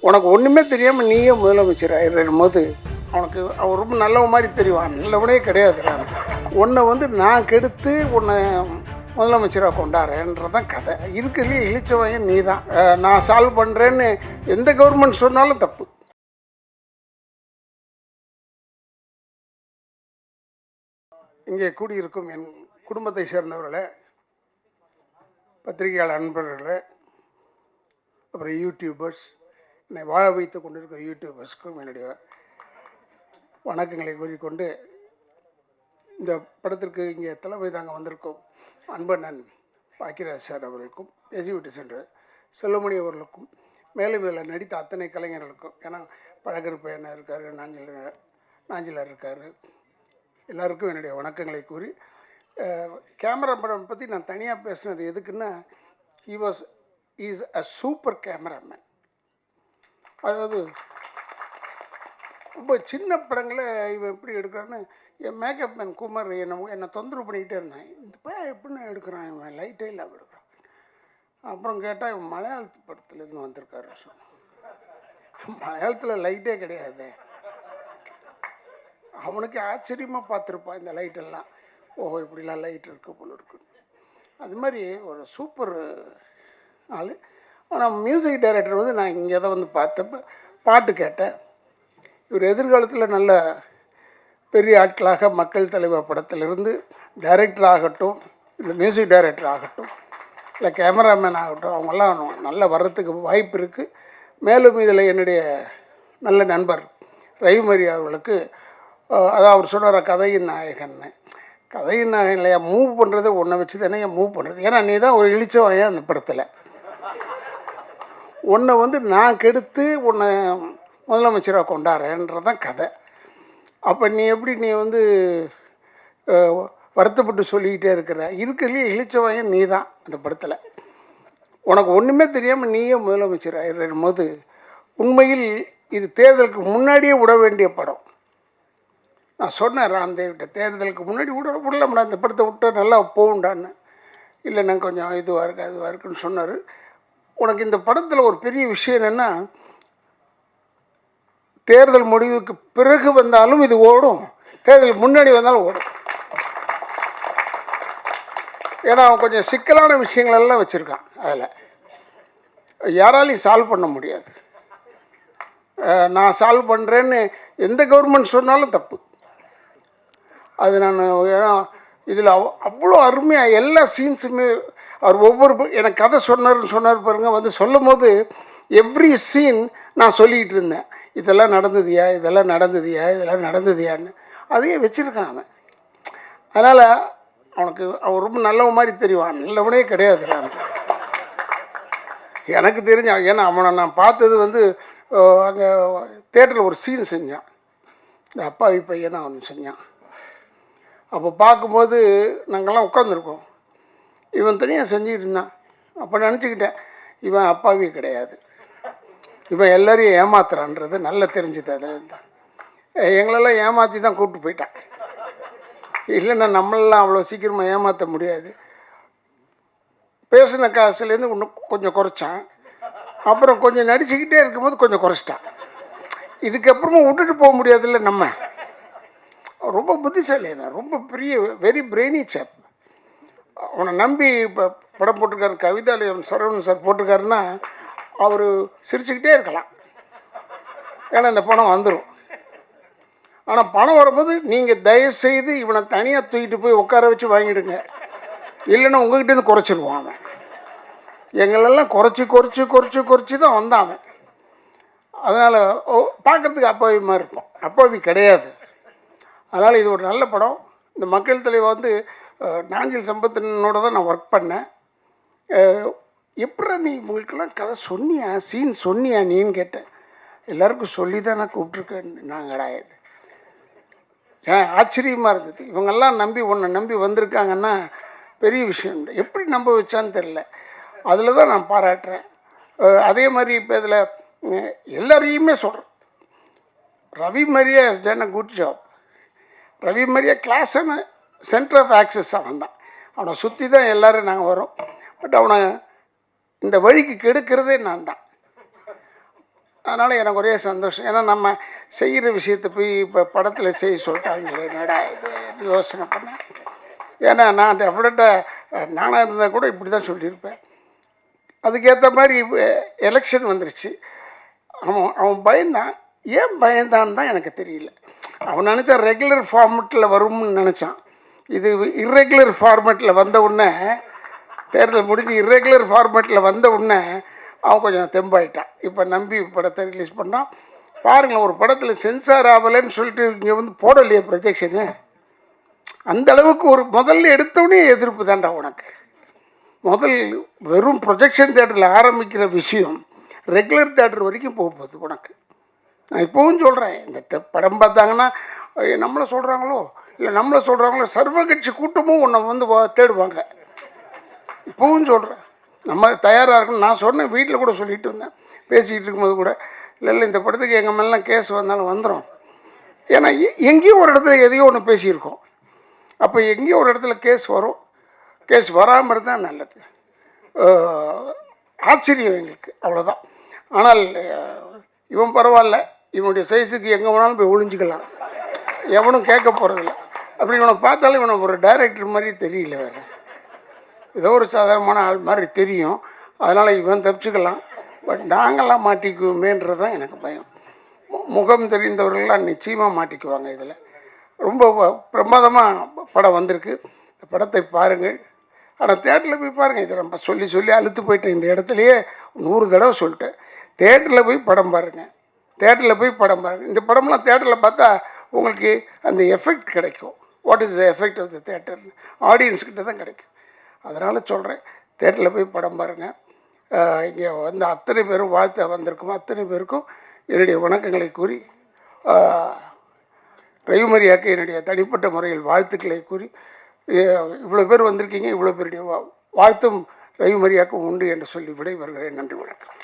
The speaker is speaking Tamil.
உனக்கு ஒன்றுமே தெரியாமல் நீயே முதலமைச்சர் ஆயிடும் போது அவனுக்கு அவன் ரொம்ப நல்லவ மாதிரி தெரிவான். நல்லவனே கிடையாதுடா. உன்னை நான் கெடுத்து உன்னை முதலமைச்சராக கொண்டாடுறேன்றதான் கதை. இருக்கிறதுலே இழிச்சவன் நீ தான். நான் சால்வ் பண்ணுறேன்னு எந்த கவர்மெண்ட் சொன்னாலும் தப்பு. இங்கே கூடியிருக்கும் என் குடும்பத்தை சேர்ந்தவர்களே, பத்திரிகையாளர் நண்பர்களே, அப்புறம் யூடியூபர்ஸ், என்னை வாழ வைத்து கொண்டிருக்கும் யூடியூபர்ஸ்க்கும் என்னுடைய வணக்கங்களை கூறிக்கொண்டு, இந்த படத்திற்கு இங்கே தலைமை தாங்க வந்திருக்கும் அன்பண்ணன் பாக்கியராஜ் சார் அவர்களுக்கும், எஸ்யூடி சென்ற செல்வமணி அவர்களுக்கும், மேலும் இதில் நடித்த அத்தனை கலைஞர்களுக்கும், ஏன்னா பழகருப்பு என்ன இருக்கார், நாஞ்சிலர் இருக்கார், எல்லாருக்கும் என்னுடைய வணக்கங்களை கூறி, கேமரா படம் பற்றி நான் தனியாக பேசுனது எதுக்குன்னா, இஸ் அ சூப்பர் கேமராமேன். அதாவது ரொம்ப சின்ன படங்களை இவன் எப்படி எடுக்கிறான்னு என் மேக்கப் மேன் குமார் என்னை தொந்தரவு பண்ணிக்கிட்டே இருந்தேன். இந்த பையன் எப்படின்னு எடுக்கிறான், இவன் லைட்டே இல்லாமல் எடுக்கிறான். அப்புறம் கேட்டால் இவன் மலையாளத்து படத்துலேருந்து வந்திருக்காரு சொன்னான். மலையாளத்தில் லைட்டே கிடையாது. அவனுக்கு ஆச்சரியமாக பார்த்துருப்பான் இந்த லைட்டெல்லாம். ஓஹோ, இப்படிலாம் லைட் இருக்க போல இருக்கு. அது மாதிரி ஒரு சூப்பர் ஆள். ஆனால் மியூசிக் டைரக்டர் நான் இங்கே தான் பார்த்தப்ப பாட்டு கேட்டேன். இவர் எதிர்காலத்தில் நல்ல பெரிய ஆட்களாக மக்கள் தலைவர் படத்திலிருந்து டைரக்டர் ஆகட்டும், இல்லை மியூசிக் டைரக்டர் ஆகட்டும், இல்லை கேமராமேன் ஆகட்டும், அவங்கெல்லாம் நல்லா வர்றதுக்கு வாய்ப்பு இருக்குது. மேலும் இதில் என்னுடைய நல்ல நண்பர் ரவிமரி அவர்களுக்கு, அதான் அவர் சொன்னார் கதையின் நாயகன்னு. கதையின் நாயகன் இல்லையா, மூவ் பண்ணுறது உன்னை வச்சு தானே மூவ் பண்ணுறது. ஏன்னா நீ தான் ஒரு இழிச்சவன் அந்த படத்தில். உன்னை நான் கெடுத்து உன்னை முதலமைச்சராக கொண்டாடுறேன்றதான் கதை. அப்போ நீ எப்படி நீ வருத்தப்பட்டு சொல்லிக்கிட்டே இருக்கிற. இருக்கிறதுலே இழிச்சவன் நீ தான் அந்த படத்தில். உனக்கு ஒன்றுமே தெரியாமல் நீயே முதலமைச்சர் ஆயிடும் போது, உண்மையில் இது தேர்தலுக்கு முன்னாடியே விட வேண்டிய படம். நான் சொன்னேன் ராம்தேவ்கிட்ட, தேர்தலுக்கு முன்னாடி விடலாம்டா, இந்த படத்தை விட்டு நல்லா போகுண்டான்னு. இல்லை நான் கொஞ்சம் இதுவாக இருக்குது அதுவாக இருக்குன்னு சொன்னார். உனக்கு இந்த படத்தில் ஒரு பெரிய விஷயம் என்னென்னா, தேர்தல் முடிவுக்கு பிறகு வந்தாலும் இது ஓடும், தேர்தலுக்கு முன்னாடி வந்தாலும் ஓடும். ஏன்னா அவன் கொஞ்சம் சிக்கலான விஷயங்களெல்லாம் வச்சுருக்கான். அதில் யாராலையும் சால்வ் பண்ண முடியாது. நான் சால்வ் பண்ணுறேன்னு எந்த கவர்மெண்ட் சொன்னாலும் தப்பு. அது நான் ஏன்னா இதில் அவ்வளோ அருமையாக எல்லா சீன்ஸுமே அவர் ஒவ்வொரு எனக்கு கதை சொன்னார் பாருங்க. சொல்லும் போது எவ்ரி சீன் நான் சொல்லிக்கிட்டு இருந்தேன், இதெல்லாம் நடந்ததுயா, இதெல்லாம் நடந்ததுயா, இதெல்லாம் நடந்ததுயான்னு. அதையே வச்சுருக்கான் அவன். அதனால் அவன் ரொம்ப நல்லவ மாதிரி தெரிவான். நல்லவனே கிடையாதுறான் எனக்கு தெரிஞ்ச. ஏன்னா அவனை நான் பார்த்தது அங்கே தேட்டரில் ஒரு சீன் செஞ்சான். இந்த அப்பாவி பையனை அவன் செஞ்சான். அப்போ பார்க்கும்போது நாங்கள்லாம் உட்காந்துருக்கோம். இவன் தனியாக செஞ்சுக்கிட்டு இருந்தான். அப்போ நினச்சிக்கிட்டேன், இவன் அப்பாவி கிடையாது, இவன் எல்லோரையும் ஏமாத்துறான்றது நல்லா தெரிஞ்சுது. அதில் இருந்தான். எங்களெல்லாம் ஏமாற்றி தான் கூப்பிட்டு போயிட்டான். இல்லைன்னா நம்மளெல்லாம் அவ்வளோ சீக்கிரமாக ஏமாற்ற முடியாது. பேசின காசுலேருந்து இன்னும் கொஞ்சம் குறைச்சான். அப்புறம் கொஞ்சம் நடிச்சுக்கிட்டே இருக்கும்போது கொஞ்சம் குறைச்சிட்டான். இதுக்கப்புறமும் விட்டுட்டு போக முடியாதுல்ல நம்ம. ரொம்ப புத்திசாலி தான், ரொம்ப பெரிய வெரி பிரெய்னி சேப். அவனை நம்பி இப்போ படம் போட்டிருக்காரு. கவிதாலயம் சரவணன் சார் போட்டிருக்காருன்னா அவர் சிரிச்சுக்கிட்டே இருக்கலாம், ஏன்னா இந்த பணம் வந்துடும். ஆனால் பணம் வரும்போது நீங்கள் தயவுசெய்து இவனை தனியாக தூக்கிட்டு போய் உட்கார வச்சு வாங்கிடுங்க, இல்லைன்னா உங்கள்கிட்டேருந்து குறைச்சிடுவான் அவன். எங்களெல்லாம் குறைச்சி தான் வந்தான் அவன். அதனால் பார்க்குறதுக்கு அப்பாவி மாதிரி இருப்போம், அப்பாவி கிடையாது. அதனால் இது ஒரு நல்ல படம். இந்த மக்கள் தலைவர் நாஞ்சில் சம்பத்தனோட தான் நான் ஒர்க் பண்ணேன். எப்படா நீ உங்களுக்கெல்லாம் கதை சொன்னியா, சீன் சொன்னியா நீன்னு கேட்டேன். எல்லாருக்கும் சொல்லி தான் நான் கூப்பிட்ருக்கேன். நான் கிடையாது. ஏன் ஆச்சரியமாக இருந்தது. இவங்கெல்லாம் உன்னை நம்பி வந்திருக்காங்கன்னா பெரிய விஷயம். எப்படி நம்ப வச்சான்னு தெரில. அதில் தான் நான் பாராட்டுறேன். அதே மாதிரி இப்போ இதில் எல்லாரையுமே சொல்கிறேன், Ravi Maria has done a good job. Ravi Maria கிளாஸான சென்டர் ஆஃப் ஆக்சஸ் அவன் தான். அவனை சுற்றி தான் எல்லோரும் நாங்கள் வரோம். பட் அவனை இந்த வழிக்கு கெடுக்கிறதே நான் தான். அதனால் எனக்கு ஒரே சந்தோஷம். ஏன்னா நம்ம செய்கிற விஷயத்தை போய் இப்போ படத்தில் செய்ய சொல்லிட்டாங்களே, என்னடா இது யோசனை பண்ணேன். ஏன்னா நான் டெஃபினட்டாக நானாக இருந்தால் கூட இப்படி தான் சொல்லியிருப்பேன். அதுக்கேற்ற மாதிரி எலெக்ஷன் வந்துருச்சு. அவன் பயந்தான். ஏன் பயந்தான்னு தான் எனக்கு தெரியல. அவன் நினச்சான் ரெகுலர் ஃபார்மெட்டில் வரும்னு நினச்சான். இது இர்ரெகுலர் ஃபார்மெட்டில் வந்த உடனே, தேர்தல் முடிஞ்சு இர்ரெகுலர் ஃபார்மெட்டில் வந்த உடனே அவன் கொஞ்சம் தெம்பாயிட்டான். இப்போ நம்பி படத்தை ரிலீஸ் பண்ணான். பாருங்கள், ஒரு படத்தில் சென்சார் ஆகலைன்னு சொல்லிட்டு இங்கே வந்து போடலையே ப்ரொஜெக்ஷனு. அந்த அளவுக்கு ஒரு முதல்ல எடுத்தோடனே எதிர்ப்பு தான்டா உனக்கு. முதல் வெறும் ப்ரொஜெக்ஷன் தேட்டரில் ஆரம்பிக்கிற விஷயம் ரெகுலர் தேட்டர் வரைக்கும் போக போகுது உனக்கு. நான் இப்போவும் சொல்கிறேன், இந்த படம் பார்த்தாங்கன்னா நம்மளை சொல்கிறாங்களோ இல்லை நம்மளை சொல்கிறாங்களோ, சர்வகட்சி கூட்டமும் உன்னை வந்து தேடுவாங்க. இப்போவும் சொல்கிறேன், நம்ம தயாராக இருக்கணும். நான் சொன்னேன், வீட்டில் கூட சொல்லிட்டு இருந்தேன், பேசிக்கிட்டு இருக்கும்போது கூட, இல்லை இந்த படத்துக்கு எங்கள் மேலாம் கேஸ் வந்தாலும் வந்துடும். ஏன்னா எங்கேயோ ஒரு இடத்துல எதையோ ஒன்று பேசியிருக்கோம். அப்போ எங்கேயோ ஒரு இடத்துல கேஸ் வரும். கேஸ் வராமல் இருந்தால் நல்லது. ஆச்சரியம் எங்களுக்கு, அவ்வளோதான். ஆனால் இவன் பரவாயில்ல, இவனுடைய சைஸுக்கு எங்கே வேணாலும் போய் ஒழிஞ்சிக்கலாம், எவனும் கேட்க போகிறதில்ல. அப்படி இவனை பார்த்தாலும் இவனை ஒரு டைரக்டர் மாதிரி தெரியல, வேறு ஏதோ ஒரு சாதாரணமான ஆள் மாதிரி தெரியும். அதனால் இவன் தப்பிச்சுக்கலாம். பட் நாங்கள்லாம் மாட்டிக்குவோமேன்றது தான் எனக்கு பயம். முகம் தெரிந்தவர்கள்லாம் நிச்சயமாக மாட்டிக்குவாங்க. இதில் ரொம்ப பிரமாதமாக படம் வந்திருக்கு. இந்த படத்தை பாருங்கள். ஆனால் தேட்டரில் போய் பாருங்கள். இதை நம்ம சொல்லி சொல்லி அழுத்து போயிட்டேன். இந்த இடத்துலையே 100 தடவை சொல்லிட்டேன். தேட்டரில் போய் படம் பாருங்கள், தேட்டரில் போய் படம் பாருங்கள். இந்த படம்லாம் தேட்டரில் பார்த்தா உங்களுக்கு அந்த எஃபெக்ட் கிடைக்கும். What is the effect of the தேட்டர்னு ஆடியன்ஸ்கிட்ட தான் கிடைக்கும். அதனால் சொல்கிறேன், தேட்டரில் போய் படம் பாருங்கள். இங்கே வந்து அத்தனை பேரும் வாழ்த்த வந்திருக்கும் அத்தனை பேருக்கும் என்னுடைய வணக்கங்களை கூறி, ரவிமரியாக்கு என்னுடைய தனிப்பட்ட முறையில் வாழ்த்துக்களை கூறி, இவ்வளோ பேர் வந்திருக்கீங்க, இவ்வளோ பேருடைய வாழ்த்தும் ரவிமரியாக்கும் உண்டு என்று சொல்லி விடை வருகிறேன். நன்றி, வணக்கம்.